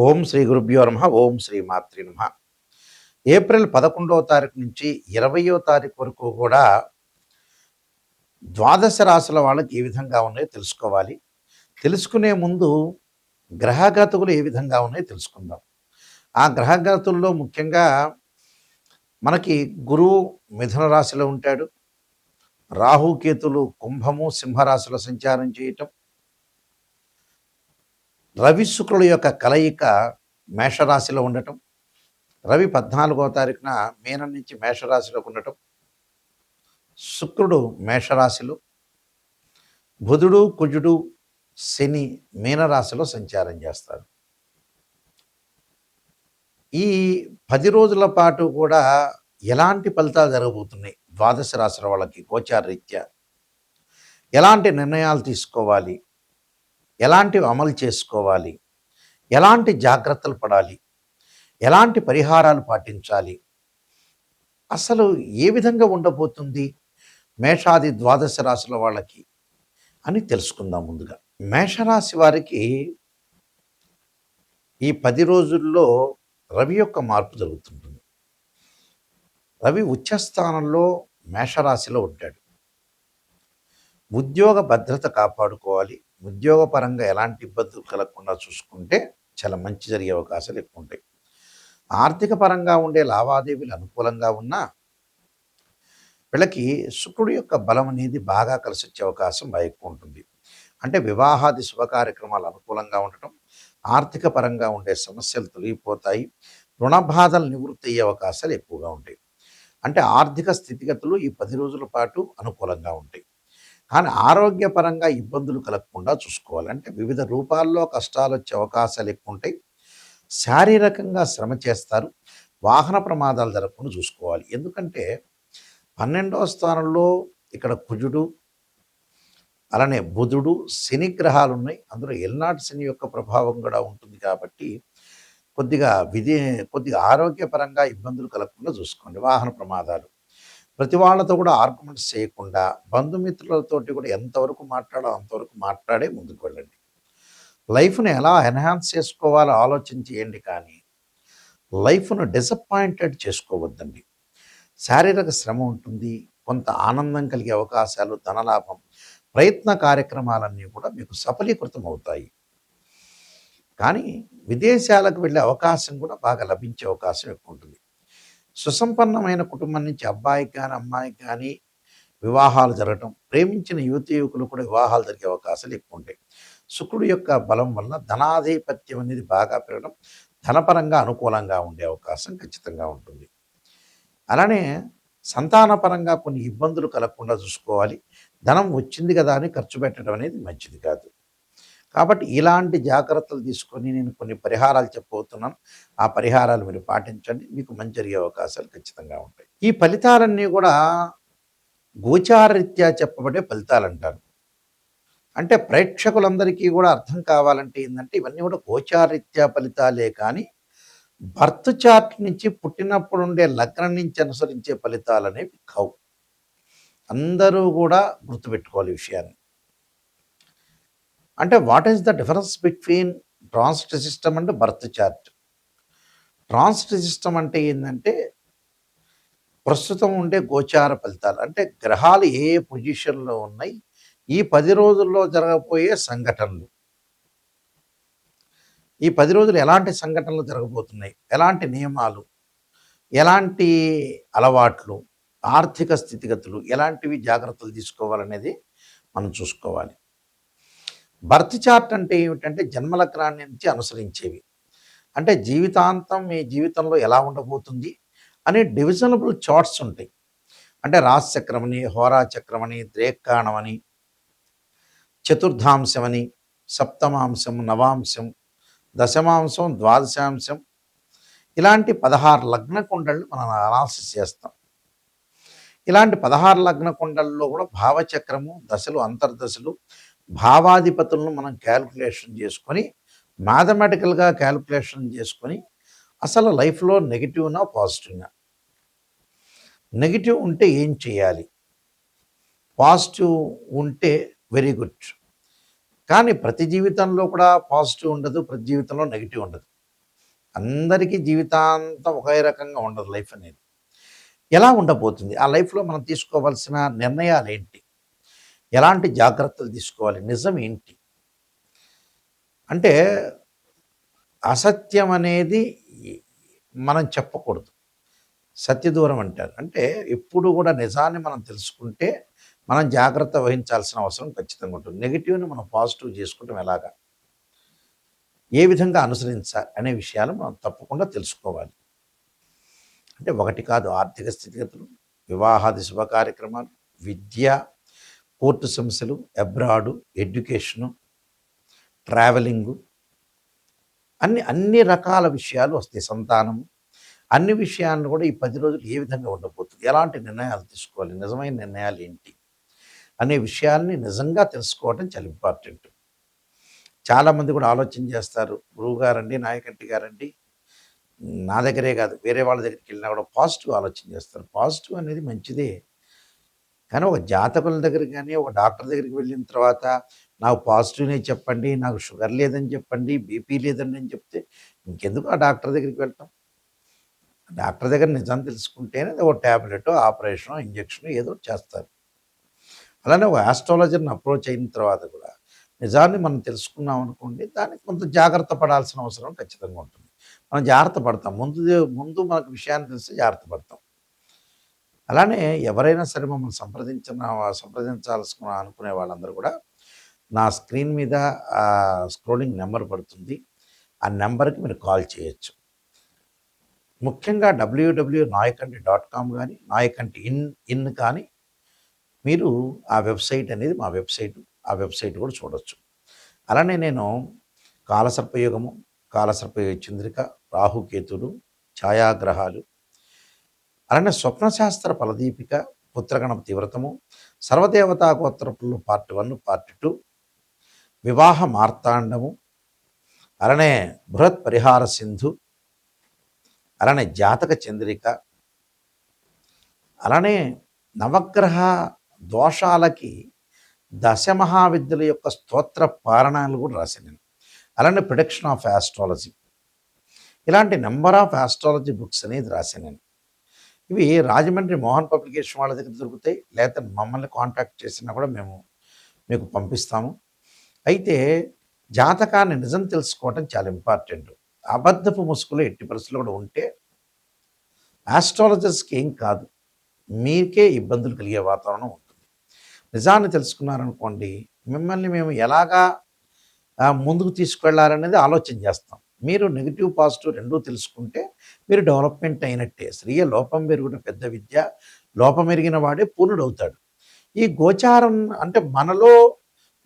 ఓం శ్రీ గురుభ్యో నమః. ఓం శ్రీ మాత్రే నమః. ఏప్రిల్ 11వ తారీఖు నుంచి 20వ తారీఖు వరకు కూడా ద్వాదశ రాశుల వాళ్ళకి ఏ విధంగా ఉన్నాయో తెలుసుకోవాలి. తెలుసుకునే ముందు గ్రహగతులు ఏ విధంగా ఉన్నాయో తెలుసుకుందాం. ఆ గ్రహగతుల్లో ముఖ్యంగా మనకి గురువు మిథున రాశిలో ఉంటాడు. రాహుకేతులు కుంభము సింహరాశిలో సంచారం చేయటం. రవి శుక్రుల యొక్క కలయిక మేషరాశిలో ఉండటం. రవి 14వ తారీఖున మీనం నుంచి మేషరాశిలోకి ఉండటం. శుక్రుడు మేషరాశిలో, బుధుడు కుజుడు శని మీనరాశిలో సంచారం చేస్తారు. ఈ 10 రోజుల పాటు కూడా ఎలాంటి ఫలితాలు జరగబోతున్నాయి ద్వాదశ రాశుల వాళ్ళకి గోచార రీత్యా, ఎలాంటి నిర్ణయాలు తీసుకోవాలి, ఎలాంటివి అమలు చేసుకోవాలి, ఎలాంటి జాగ్రత్తలు పడాలి, ఎలాంటి పరిహారాలు పాటించాలి, అసలు ఏ విధంగా ఉండబోతుంది మేషాది ద్వాదశ రాశుల వాళ్ళకి అని తెలుసుకుందాం. ముందుగా మేషరాశి వారికి ఈ 10 రోజుల్లో రవి యొక్క మార్పు జరుగుతుంటుంది. రవి ఉచ్చస్థానంలో మేషరాశిలో ఉంటాడు. ఉద్యోగ భద్రత కాపాడుకోవాలి. ఉద్యోగపరంగా ఎలాంటి ఇబ్బందులు కలగకుండా చూసుకుంటే చాలా మంచి జరిగే అవకాశాలు ఎక్కువ ఉంటాయి. ఆర్థిక పరంగా ఉండే లావాదేవీలు అనుకూలంగా ఉన్నా వీళ్ళకి శుక్రుడు యొక్క బలం అనేది బాగా కలిసి వచ్చే అవకాశం బాగా ఎక్కువ ఉంటుంది. అంటే వివాహాది శుభ కార్యక్రమాలు అనుకూలంగా ఉండటం, ఆర్థిక పరంగా ఉండే సమస్యలు తొలగిపోతాయి, రుణ బాధలు నివృత్తి అయ్యే అవకాశాలు ఎక్కువగా ఉంటాయి. అంటే ఆర్థిక స్థితిగతులు ఈ 10 రోజుల పాటు అనుకూలంగా ఉంటాయి. కానీ ఆరోగ్యపరంగా ఇబ్బందులు కలగకుండా చూసుకోవాలి. అంటే వివిధ రూపాల్లో కష్టాలు వచ్చే అవకాశాలు ఎక్కువ ఉంటాయి. శారీరకంగా శ్రమ చేస్తారు. వాహన ప్రమాదాలు జరగకుండా చూసుకోవాలి. ఎందుకంటే 12వ స్థానంలో ఇక్కడ కుజుడు, అలానే బుధుడు, శని గ్రహాలు ఉన్నాయి. అందులో ఎల్నాటి శని యొక్క ప్రభావం కూడా ఉంటుంది కాబట్టి కొద్దిగా ఆరోగ్యపరంగా ఇబ్బందులు కలగకుండా చూసుకోండి. వాహన ప్రమాదాలు, ప్రతి వాళ్ళతో కూడా ఆర్గ్యుమెంట్స్ చేయకుండా బంధుమిత్రులతోటి కూడా ఎంతవరకు మాట్లాడో అంతవరకు మాట్లాడే ముందుకు వెళ్ళండి. లైఫ్ని ఎలా ఎన్హాన్స్ చేసుకోవాలో ఆలోచన చేయండి, కానీ లైఫ్ను డిసప్పాయింటెడ్ చేసుకోవద్దండి. శారీరక శ్రమ ఉంటుంది, కొంత ఆనందం కలిగే అవకాశాలు, ధనలాభం, ప్రయత్న కార్యక్రమాలన్నీ కూడా మీకు సఫలీకృతం అవుతాయి. కానీ విదేశాలకు వెళ్ళే అవకాశం కూడా బాగా లభించే అవకాశం ఎక్కువ ఉంటుంది. సుసంపన్నమైన కుటుంబం నుంచి అబ్బాయికి కానీ అమ్మాయికి కానీ వివాహాలు జరగటం, ప్రేమించిన యువతి యువకులు కూడా వివాహాలు జరిగే అవకాశాలు ఎక్కువ ఉంటాయి. శుక్రుడు యొక్క బలం వల్ల ధనాధిపత్యం అనేది బాగా పెరగడం, ధనపరంగా అనుకూలంగా ఉండే అవకాశం ఖచ్చితంగా ఉంటుంది. అలానే సంతానపరంగా కొన్ని ఇబ్బందులు కలగకుండా చూసుకోవాలి. ధనం వచ్చింది కదా అని ఖర్చు పెట్టడం అనేది మంచిది కాదు. కాబట్టి ఇలాంటి జాగ్రత్తలు తీసుకొని నేను కొన్ని పరిహారాలు చెప్పబోతున్నాను. ఆ పరిహారాలు మీరు పాటించండి. మీకు మంచి జరిగే అవకాశాలు ఖచ్చితంగా ఉంటాయి. ఈ ఫలితాలన్నీ కూడా గోచారరీత్యా చెప్పబడే ఫలితాలంటారు. అంటే ప్రేక్షకులందరికీ కూడా అర్థం కావాలంటే ఏంటంటే ఇవన్నీ కూడా గోచారరీత్యా ఫలితాలే, కానీ బర్త్ చార్ట్ నుంచి పుట్టినప్పుడు ఉండే లగ్నం నుంచి అనుసరించే ఫలితాలు అనేవి కావు. అందరూ కూడా గుర్తుపెట్టుకోవాలి ఈ విషయాన్ని. అంటే what is the difference between transit system and birth chart? Transit system అంటే ఏంటంటే ప్రస్తుతం ఉండే గోచార ఫలితాలు, అంటే గ్రహాలు ఏ పొజిషన్లో ఉన్నాయి, ఈ 10 రోజుల్లో జరగబోయే సంఘటనలు, ఈ 10 రోజులు ఎలాంటి సంఘటనలు జరగబోతున్నాయి, ఎలాంటి నియమాలు, ఎలాంటి అలవాట్లు, ఆర్థిక స్థితిగతులు, ఎలాంటివి జాగ్రత్తలు తీసుకోవాలనేది మనం చూసుకోవాలి. బర్త్ చార్ట్ అంటే ఏమిటంటే జన్మలగ్నాన్ని నుంచి అనుసరించేవి. అంటే జీవితాంతం మీ జీవితంలో ఎలా ఉండబోతుంది అనే డివిజనబుల్ చార్ట్స్ ఉంటాయి. అంటే రాశి చక్రమని, హోరా చక్రమని, ద్రేక్కాణమని, చతుర్థాంశమని, సప్తమాంశం, నవాంశం, దశమాంశం, ద్వాదశాంశం, ఇలాంటి 16 లగ్న కుండళ్ళు మనం అనాలిసిస్ చేస్తాం. ఇలాంటి 16 లగ్న కుండల్లో కూడా భావచక్రము, దశలు, అంతర్దశలు, భావాధిపతులను మనం క్యాల్కులేషన్ చేసుకొని, మ్యాథమెటికల్గా క్యాల్కులేషన్ చేసుకొని అసలు లైఫ్లో నెగిటివ్నా పాజిటివ్నా, నెగిటివ్ ఉంటే ఏం చేయాలి, పాజిటివ్ ఉంటే వెరీ గుడ్. కానీ ప్రతి జీవితంలో కూడా పాజిటివ్ ఉండదు, ప్రతి జీవితంలో నెగిటివ్ ఉండదు. అందరికీ జీవితాంతం ఒకే రకంగా ఉండదు లైఫ్ అనేది. ఎలా ఉండబోతుంది? ఆ లైఫ్‌లో మనం తీసుకోవాల్సిన నిర్ణయాలేంటి? ఎలాంటి జాగ్రత్తలు తీసుకోవాలి? నిజం ఏంటి? అంటే అసత్యం అనేది మనం చెప్పకూడదు. సత్యదూరం అంటారు. అంటే ఎప్పుడు కూడా నిజాన్ని మనం తెలుసుకుంటే, మనం జాగ్రత్త వహించాల్సిన అవసరం ఖచ్చితంగా ఉంటుంది. నెగెటివ్‌ని మనం పాజిటివ్ చేసుకోవడం ఎలాగా? ఏ విధంగా అనుసరించాలి అనే విషయాలు మనం తప్పకుండా తెలుసుకోవాలి. అంటే ఒకటి కాదు, ఆర్థిక స్థితిగతులు, వివాహాది శుభ కార్యక్రమాలు, విద్య, కోర్టు సమస్యలు, అబ్రాడు, ఎడ్యుకేషను, ట్రావెలింగు, అన్ని రకాల విషయాలు వస్తాయి. సంతానము, అన్ని విషయాలను కూడా ఈ 10 రోజులు ఏ విధంగా ఉండబోతుంది? ఎలాంటి నిర్ణయాలు తీసుకోవాలి? నిజమైన నిర్ణయాలు ఏంటి? అనే విషయాల్ని నిజంగా తెలుసుకోవడం చాలా ఇంపార్టెంట్. చాలామంది కూడా ఆలోచన చేస్తారు. గురువుగారండి, నాయకంటి గారండి, నా దగ్గరే కాదు వేరే వాళ్ళ దగ్గరికి వెళ్ళినా కూడా పాజిటివ్ ఆలోచన చేస్తారు. పాజిటివ్ అనేది మంచిదే. కానీ ఒక జాతకుల దగ్గరికి గానీ, ఒక డాక్టర్ దగ్గరికి వెళ్ళిన తర్వాత నాకు పాజిటివ్‌నే చెప్పండి, నాకు షుగర్ లేదని చెప్పండి, బీపీ లేదండి అని చెప్తే ఇంకెందుకు ఆ డాక్టర్ దగ్గరికి వెళ్ళటం? డాక్టర్ దగ్గర నిజం తెలుసుకుంటేనే ఓ టాబ్లెటో, ఆపరేషనో, ఇంజెక్షనో ఏదో ఒకటి చేస్తారు. అలానే ఒక ఆస్ట్రాలజర్‌ని అప్రోచ్ అయిన తర్వాత కూడా నిజాన్ని మనం తెలుసుకున్నాం అనుకోండి, దానికి కొంత జాగ్రత్త పడాల్సిన అవసరం ఖచ్చితంగా ఉంటుంది. మనం జాగ్రత్త పడతాం. ముందు మనకు విషయాన్ని తెలిస్తే జాగ్రత్త పడతాం. అలానే ఎవరైనా సరే మమ్మల్ని సంప్రదించాల్సిన అనుకునే వాళ్ళందరూ కూడా నా స్క్రీన్ మీద స్క్రోలింగ్ నెంబర్ పడుతుంది. ఆ నెంబర్‌కి మీరు కాల్ చేయొచ్చు. ముఖ్యంగా www.nayakanti.com గానీ, నాయకంటి ఇన్ కానీ మీరు ఆ వెబ్‌సైట్ అనేది మా వెబ్‌సైట్. ఆ వెబ్‌సైట్ కూడా చూడొచ్చు. అలానే నేను కాలసర్పయోగము, కాలసర్పయోగ చంద్రిక, రాహుకేతులు, ఛాయాగ్రహాలు, అలానే స్వప్నశాస్త్ర ఫలదీపిక, పుత్రగణపతి వ్రతము, సర్వదేవతా గోత్రపులు పార్ట్ 1, పార్ట్ 2, వివాహ మార్తాండము, అలానే బృహత్ పరిహార సింధు, అలానే జాతక చంద్రిక, అలానే నవగ్రహ దోషాలకి దశమహావిద్యల యొక్క స్తోత్ర పారణాలు కూడా రాశాను నేను. అలానే ప్రొడక్షన్ ఆఫ్ ఆస్ట్రాలజీ, ఇలాంటి నెంబర్ ఆఫ్ ఆస్ట్రాలజీ బుక్స్ అనేది రాశాను నేను. ఇవి రాజమండ్రి మోహన్ పబ్లికేషన్ వాళ్ళ దగ్గర దొరుకుతాయి. లేకపోతే మమ్మల్ని కాంటాక్ట్ చేసినా కూడా మేము మీకు పంపిస్తాము. అయితే జాతకాన్ని నిజం తెలుసుకోవటం చాలా ఇంపార్టెంట్. అబద్ధపు ముసుగులో ఎట్టి పరిస్థితుల్లో కూడా ఉంటే ఆస్ట్రాలజర్స్‌కి ఏం కాదు. మీకే ఇబ్బందులు కలిగే వాతావరణం ఉంటుంది. నిజాన్ని తెలుసుకున్నారనుకోండి, మిమ్మల్ని మేము ఎలాగా ముందుకు తీసుకెళ్లాలనేది ఆలోచన చేస్తాం. మీరు నెగెటివ్, పాజిటివ్ రెండూ తెలుసుకుంటే మీరు డెవలప్‌మెంట్ అయినట్టే. స్త్రీయ లోపం పెరుగుట పెద్ద విద్య, లోపమెరిగిన వాడే పూర్ణుడవుతాడు. ఈ గోచారం అంటే మనలో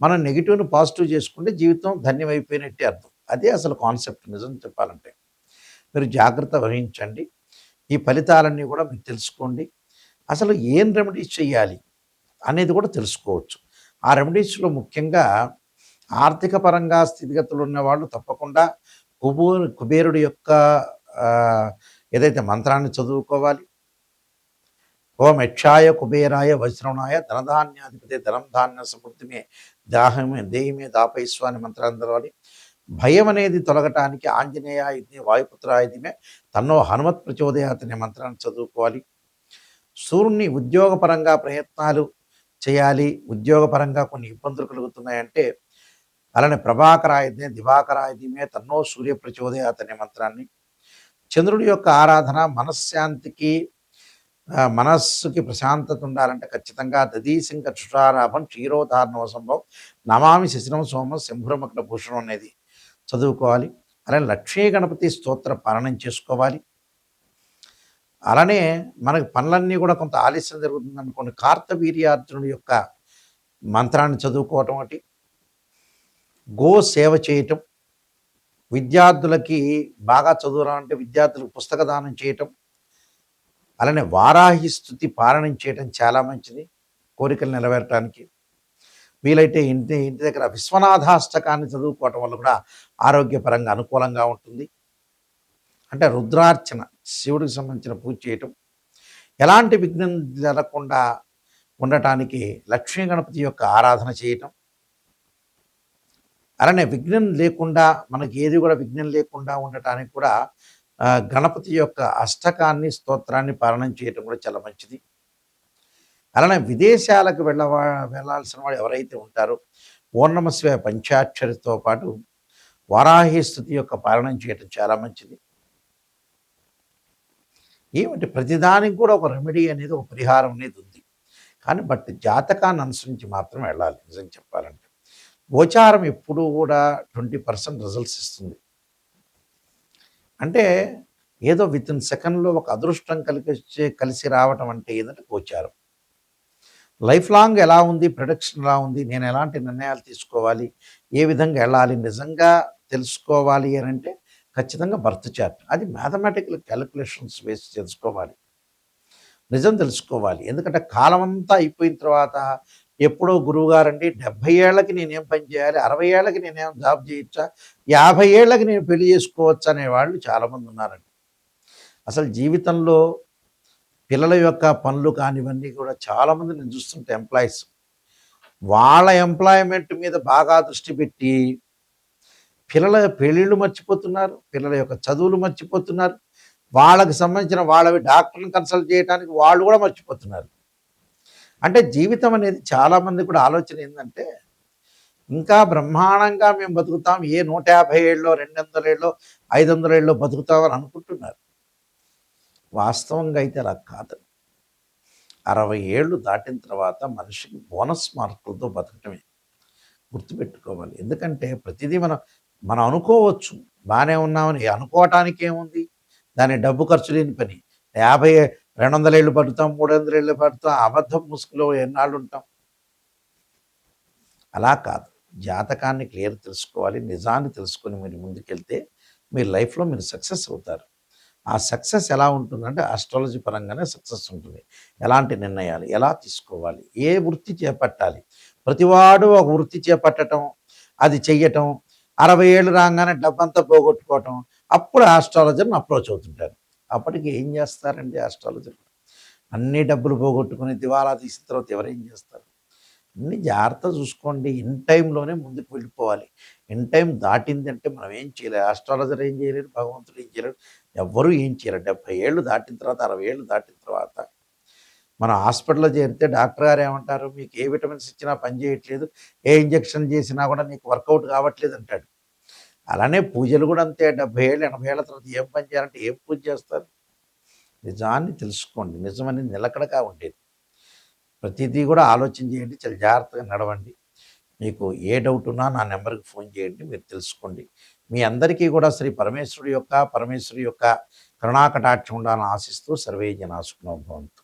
మనం నెగెటివ్‌ని పాజిటివ్ చేసుకుంటే జీవితం ధన్యమైపోయినట్టే అర్థం. అదే అసలు కాన్సెప్ట్ నిజం చెప్పాలంటే. మీరు జాగ్రత్త వహించండి. ఈ ఫలితాలన్నీ కూడా మీరు తెలుసుకోండి. అసలు ఏం రెమెడీస్ చేయాలి అనేది కూడా తెలుసుకోవచ్చు. ఆ రెమెడీస్‌లో ముఖ్యంగా ఆర్థిక పరంగా స్థితిగతులు ఉన్నవాళ్ళు తప్పకుండా కుబేరుడి యొక్క ఏదైతే మంత్రాన్ని చదువుకోవాలి. ఓం యక్షాయ కుబేరాయ వజ్రవణాయ ధనధాన్యాధిపతే ధనం ధాన్య సమృద్ధిమే దాహమే దేహిమే దాపయిస్వ అనే మంత్రాన్ని చదవాలి. భయం అనేది తొలగటానికి ఆంజనేయ ఇది వాయుపుత్ర ఇదిమే తన్నో హనుమత్ ప్రచోదయాత్ అనే మంత్రాన్ని చదువుకోవాలి. సూర్యుని ఉద్యోగపరంగా ప్రయత్నాలు చేయాలి. ఉద్యోగపరంగా కొన్ని ఇబ్బందులు కలుగుతున్నాయంటే అలానే ప్రభాకరాయుధే దివాకరాయుధిమే తన్నో సూర్య ప్రచోదయాత్ అనే మంత్రాన్ని, చంద్రుడి యొక్క ఆరాధన మనశ్శాంతికి మనస్సుకి ప్రశాంతత ఉండాలంటే ఖచ్చితంగా దదీశంక క్షుషారాభం క్షీరోధారణవ సంభవం నమామి శశినం సోమం శంభురమగ్న భూషణం అనేది చదువుకోవాలి. అలానే లక్ష్మీ గణపతి స్తోత్ర పాలనం చేసుకోవాలి. అలానే మనకి పనులన్నీ కూడా కొంత ఆలస్యం జరుగుతుంది అనుకోండి, కార్తవీర్యార్జునుడి యొక్క మంత్రాన్ని చదువుకోవటం ఒకటి, గో సేవ చేయటం, విద్యార్థులకి బాగా చదువురాలంటే విద్యార్థులకు పుస్తక దానం చేయటం, అలానే వారాహి స్తుతి పారాయణం చేయటం చాలా మంచిది కోరికలు నెరవేరటానికి. వీలైతే ఇంటి ఇంటి దగ్గర విశ్వనాథాష్టకాన్ని చదువుకోవటం వల్ల కూడా ఆరోగ్యపరంగా అనుకూలంగా ఉంటుంది. అంటే రుద్రార్చన, శివుడికి సంబంధించిన పూజ చేయటం, ఎలాంటి విఘ్నం జరగకుండా ఉండటానికి లక్ష్మీ గణపతి యొక్క ఆరాధన చేయటం, అలానే విఘ్నం లేకుండా మనకి ఏది కూడా విఘ్నం లేకుండా ఉండటానికి కూడా గణపతి యొక్క అష్టకాన్ని, స్తోత్రాన్ని పారాయణం చేయటం కూడా చాలా మంచిది. అలానే విదేశాలకు వెళ్ళాల్సిన వాడు ఎవరైతే ఉంటారో ఓం నమః శివాయ పంచాక్షరితో పాటు వారాహి స్తుతి యొక్క పారాయణం చేయటం చాలా మంచిది. ఏమిటి ప్రతిదానికి కూడా ఒక రెమెడీ అనేది, ఒక పరిహారం అనేది ఉంది. కానీ జాతకాన్ని అనుసరించి మాత్రం వెళ్ళాలి నిజం చెప్పాలంటే. గోచారం ఎప్పుడూ కూడా 20% రిజల్ట్స్ ఇస్తుంది. అంటే ఏదో వితిన్ సెకండ్‌లో ఒక అదృష్టం కలిసి రావటం అంటే ఏందంటే గోచారం. లైఫ్ లాంగ్ ఎలా ఉంది, ప్రొడక్షన్ ఎలా ఉంది, నేను ఎలాంటి నిర్ణయాలు తీసుకోవాలి, ఏ విధంగా వెళ్ళాలి, నిజంగా తెలుసుకోవాలి అనంటే ఖచ్చితంగా బర్త్ చార్ట్. అది మ్యాథమెటికల్ క్యాలిక్యులేషన్స్ వేసి తెలుసుకోవాలి. నిజం తెలుసుకోవాలి. ఎందుకంటే కాలం అంతా అయిపోయిన తర్వాత ఎప్పుడో గురువుగారండి 70 ఏళ్ళకి నేనేం పని చేయాలి, 60 ఏళ్ళకి నేనేం జాబ్ చేయొచ్చా, 50 ఏళ్ళకి నేను పెళ్లి చేసుకోవచ్చా అనేవాళ్ళు చాలామంది ఉన్నారండి. అసలు జీవితంలో పిల్లల యొక్క పనులు కానివన్నీ కూడా చాలామంది నేను చూస్తుంటే ఎంప్లాయీస్ వాళ్ళ ఎంప్లాయ్మెంట్ మీద బాగా దృష్టి పెట్టి పిల్లల పెళ్ళిళ్ళు మర్చిపోతున్నారు, పిల్లల యొక్క చదువులు మర్చిపోతున్నారు, వాళ్ళకి సంబంధించిన వాళ్ళవి డాక్టర్ని కన్సల్ట్ చేయడానికి వాళ్ళు కూడా మర్చిపోతున్నారు. అంటే జీవితం అనేది చాలామంది కూడా ఆలోచన ఏంటంటే ఇంకా బ్రహ్మాండంగా మేము బతుకుతాం, ఏ 150 ఏళ్ళలో, 200 ఏళ్ళలో, 500 ఏళ్ళలో బతుకుతామని అనుకుంటున్నారు. వాస్తవంగా అయితే అలా కాదు. 60 ఏళ్ళు దాటిన తర్వాత మనిషికి బోనస్ మార్కులతో బతకటమే గుర్తుపెట్టుకోవాలి. ఎందుకంటే ప్రతిదీ మనం మనం అనుకోవచ్చు బాగానే ఉన్నామని, అనుకోవటానికి ఏముంది, దాని డబ్బు ఖర్చు లేని పని. 50 200 ఏళ్ళు పడుతాం, 300 ఏళ్ళు పడుతాం, అబద్ధం ముసుగులో ఎన్నాళ్ళు ఉంటాం. అలా కాదు, జాతకాన్ని క్లియర్ తెలుసుకోవాలి. నిజాన్ని తెలుసుకొని మీరు ముందుకెళ్తే మీ లైఫ్లో మీరు సక్సెస్ అవుతారు. ఆ సక్సెస్ ఎలా ఉంటుందంటే ఆస్ట్రాలజీ పరంగానే సక్సెస్ ఉంటుంది. ఎలాంటి నిర్ణయాలు ఎలా తీసుకోవాలి, ఏ వృత్తి చేపట్టాలి, ప్రతివాడు ఒక వృత్తి చేపట్టడం, అది చెయ్యటం, 60 ఏళ్ళు రాగానే డబ్బంతా పోగొట్టుకోవటం, అప్పుడు ఆస్ట్రాలజర్ని అప్రోచ్ అవుతుంటారు. అప్పటికి ఏం చేస్తారండి ఆస్ట్రాలజర్? అన్ని డబ్బులు పోగొట్టుకుని దివాలా తీసిన తర్వాత ఎవరేం చేస్తారు? అన్ని జాగ్రత్త చూసుకోండి. ఇన్ టైంలోనే ముందుకు వెళ్ళిపోవాలి. ఇన్ టైం దాటింది అంటే మనం ఏం చేయలేరు. ఆస్ట్రాలజర్ ఏం చేయలేరు, భగవంతుడు ఏం చేయలేరు, ఎవ్వరూ ఏం చేయలేరు. 70 ఏళ్ళు దాటిన తర్వాత, 60 ఏళ్ళు దాటిన తర్వాత మనం హాస్పిటల్‌లో చేరితే డాక్టర్ గారు ఏమంటారు, మీకు ఏ విటమిన్స్ ఇచ్చినా పని చేయట్లేదు, ఏ ఇంజెక్షన్ చేసినా కూడా నీకు వర్కౌట్ కావట్లేదు అంటాడు. అలానే పూజలు కూడా అంతే. 70 ఏళ్ళు, 80 ఏళ్ళ తర్వాత ఏం పని చేయాలంటే ఏం పూజ చేస్తారు? నిజాన్ని తెలుసుకోండి. నిజమనేది నిలకడగా ఉండేది. ప్రతిదీ కూడా ఆలోచన చేయండి, చాలా జాగ్రత్తగా నడవండి. మీకు ఏ డౌట్ ఉన్నా నా నెంబర్కి ఫోన్ చేయండి, మీరు తెలుసుకోండి. మీ అందరికీ కూడా పరమేశ్వరి యొక్క కరుణాకటాక్షం ఉండాలని ఆశిస్తూ సర్వే జనా సుఖినో భవంతు.